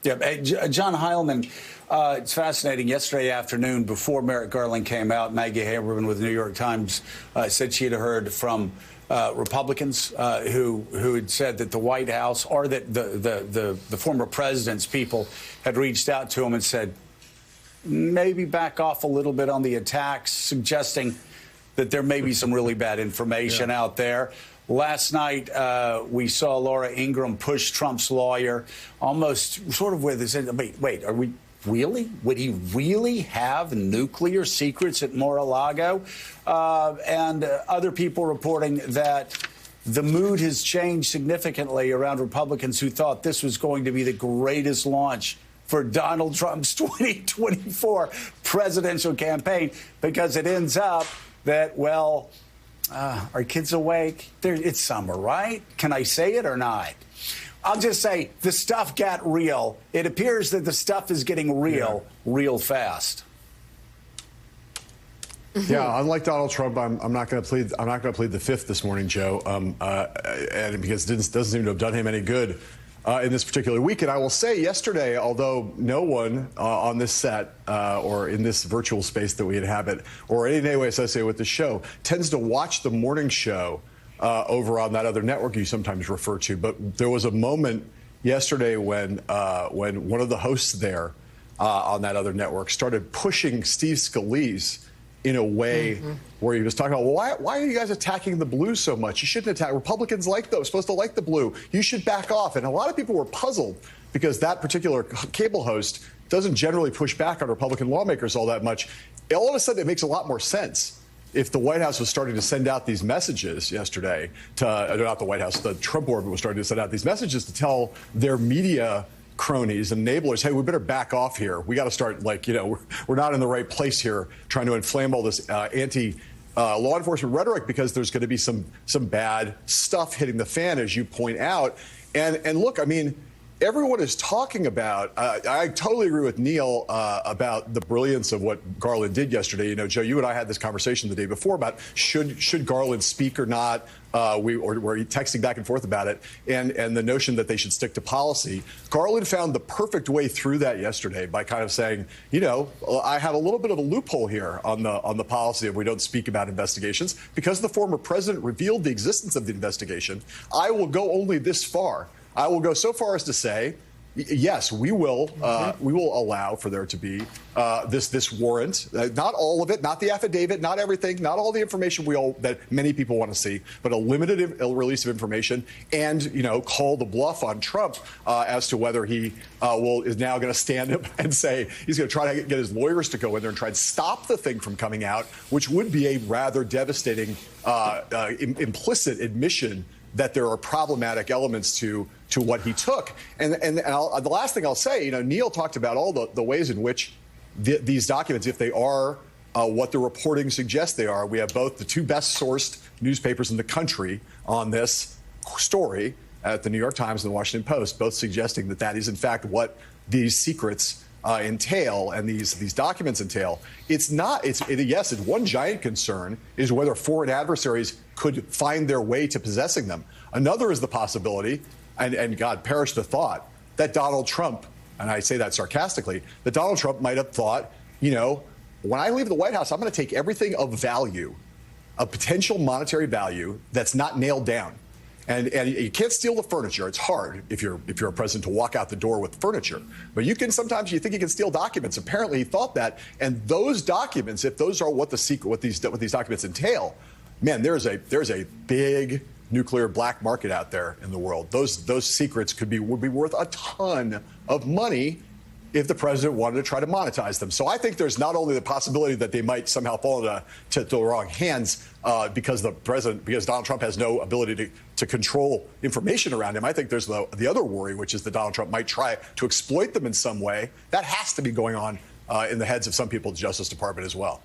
Yeah, hey, John Heilman, it's fascinating. Yesterday afternoon, before Merrick Garland came out, Maggie Haberman with the New York Times said she had heard from Republicans who had said that the White House or that the former president's people had reached out to him and said, maybe back off a little bit on the attacks, suggesting that there may be some really bad information out there. Last night, we saw Laura Ingraham push Trump's lawyer almost sort of with his, wait, are we really? Would he really have nuclear secrets at Mar-a-Lago? And other people reporting that the mood has changed significantly around Republicans who thought this was going to be the greatest launch for Donald Trump's 2024 presidential campaign, because it ends up that, well, are kids awake? It's summer, right? Can I say it or not? I'll just say the stuff got real. It appears that the stuff is getting real, real fast. Yeah, unlike Donald Trump, I'm not going to plead. I'm not going to plead the fifth this morning, Joe, and because it doesn't seem to have done him any good in this particular week. And I will say, yesterday, although no one on this set or in this virtual space that we inhabit, or in any way associated with the show, tends to watch the morning show over on that other network you sometimes refer to. But there was a moment yesterday when one of the hosts there on that other network started pushing Steve Scalise in a way where he was talking about, well, why are you guys attacking the blue so much? You shouldn't attack. Republicans like those, supposed to like the blue. You should back off. And a lot of people were puzzled because that particular cable host doesn't generally push back on Republican lawmakers all that much. All of a sudden, it makes a lot more sense if the White House was starting to send out these messages yesterday to, not the White House, the Trump orbit was starting to send out these messages to tell their media cronies and enablers, hey, we better back off here. We got to start, we're not in the right place here trying to inflame all this anti-law enforcement rhetoric, because there's going to be some bad stuff hitting the fan, as you point out. And look, I mean, everyone is talking about, I totally agree with Neil about the brilliance of what Garland did yesterday. You know, Joe, you and I had this conversation the day before about should Garland speak or not. We were texting back and forth about it, and the notion that they should stick to policy. Garland found the perfect way through that yesterday by kind of saying, you know, I have a little bit of a loophole here on the policy of we don't speak about investigations. Because the former president revealed the existence of the investigation, I will go only this far. I will go so far as to say, yes, we will allow for there to be this warrant. Not all of it, not the affidavit, not everything, not all the information that many people want to see, but a limited release of information, and, you know, call the bluff on Trump as to whether he is now going to stand up and say he's going to try to get his lawyers to go in there and try and stop the thing from coming out, which would be a rather devastating implicit admission that there are problematic elements to what he took. And the last thing I'll say, you know, Neil talked about all the ways in which these documents, if they are what the reporting suggests they are, we have both the two best sourced newspapers in the country on this story, at the New York Times and the Washington Post, both suggesting that that is in fact what these secrets entail and these documents entail. It's not. Yes, it's one giant concern is whether foreign adversaries could find their way to possessing them. Another is the possibility, and God perish the thought, that Donald Trump, and I say that sarcastically, that Donald Trump might have thought, you know, when I leave the White House, I'm going to take everything of value, of potential monetary value that's not nailed down. And you can't steal the furniture. It's hard if you're a president to walk out the door with furniture. But you can sometimes, you think you can steal documents. Apparently he thought that. And those documents, if those are what these documents entail, man, there's a big nuclear black market out there in the world. Those secrets would be worth a ton of money if the president wanted to try to monetize them. So I think there's not only the possibility that they might somehow fall into the wrong hands because Donald Trump has no ability to control information around him. I think there's the other worry, which is that Donald Trump might try to exploit them in some way. That has to be going on in the heads of some people at the Justice Department as well.